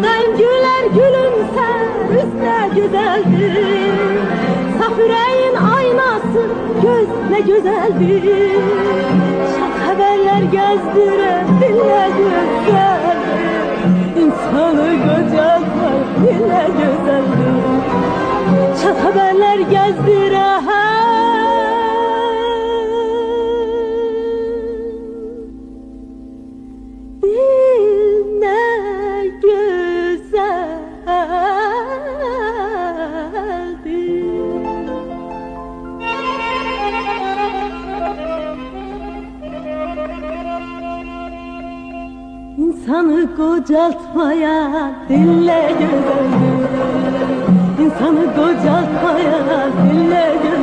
Daim güler gülümser üstüne güzeldir. Saf yüreğin aynası göz ne güzeldir. Şak haberler gezdiren dille güzeldir. İnsanı kocaltmak dille güzeldir. Şak haberler gezdiren İnsanı kocaltmaya dille güzeldir. İnsanı kocaltmaya dille güzeldir.